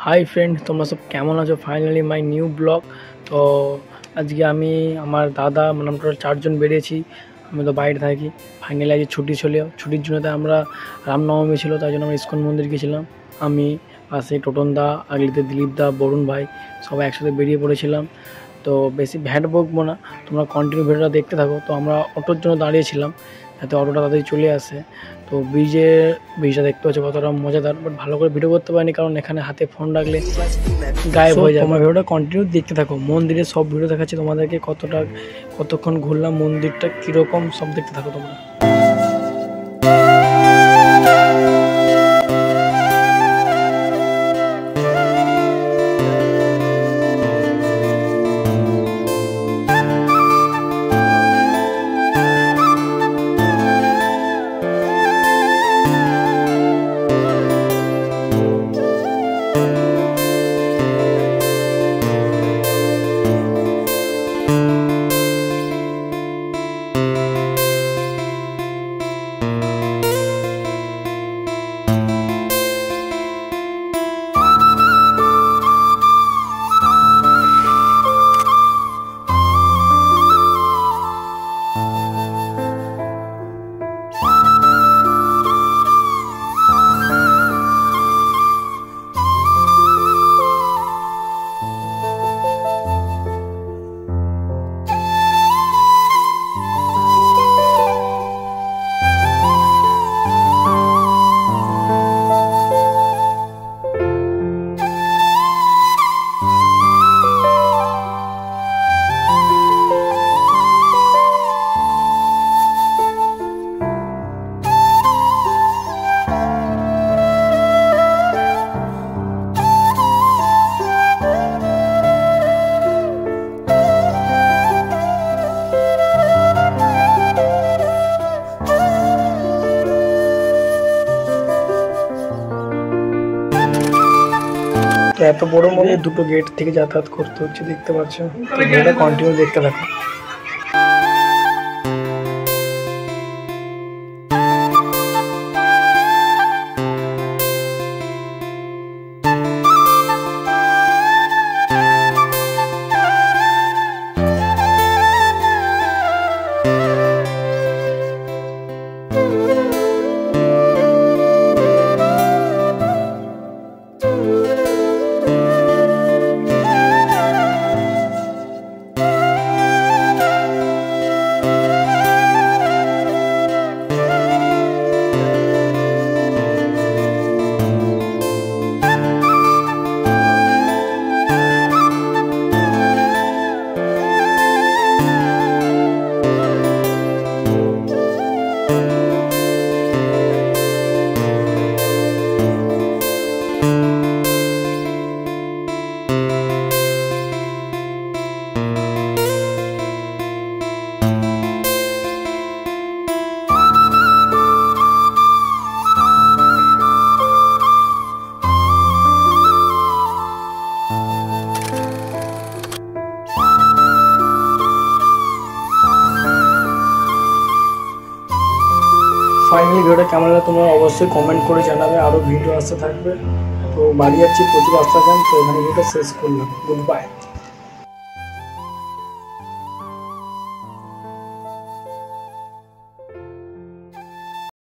High friend তোমরা সব কেমন আছো। Finally my new blog. তো আজকে আমি আমার দাদা মানে আমরা চারজন বেরিয়েছি। আমি তো বাইরে থাকি। ফাইনালি আজকে ছুটি ছিল, ছুটির জন্য আমরা রামনবমী ছিল তাই জন্য আমরা ইস্কন মন্দির গেছিলাম। আমি পাশে টোটন দা, আগলিতে দিলীপ দা, বরুণ ভাই সবাই একসাথে বেরিয়ে পড়েছিলাম। তো বেশি ভ্যাট বকবো না, তোমরা কন্টিনিউ ভিডিওটা দেখতে থাকো। তো আমরা অটোর জন্য দাঁড়িয়েছিলাম যাতে অটোটা তাড়াতাড়ি চলে আসে। তো ব্রিজটা দেখতে পাচ্ছ কতটা মজাদার, বাট ভালো করে ভিডিও করতে পারিনি কারণ এখানে হাতে ফোন রাখলে গায়েব হয়ে যায়। তোমার ভিডিওটা কন্টিনিউ দেখতে থাকো। মন্দিরে সব ভিডিও দেখাচ্ছি তোমাদেরকে, কতক্ষণ ঘুরলাম, মন্দিরটা কীরকম সব দেখতে থাকো তোমরা। তো এত বড় মনে দুটো গেট থেকে যাতায়াত করতে হচ্ছে, দেখতে পাচ্ছ। তো ভিডিওটা কন্টিনিউ দেখতে থাকো। ফাইনালি ভিডিওটা কেমন লাগলো তোমরা অবশ্যই কমেন্ট করে জানাবে। আরও ভিডিও আসতে থাকবে। তো বাড়ি যাচ্ছি, প্রচুর রাস্তা জ্যাম, তো এখানে ভিডিওটা শেষ করলাম। Good bye.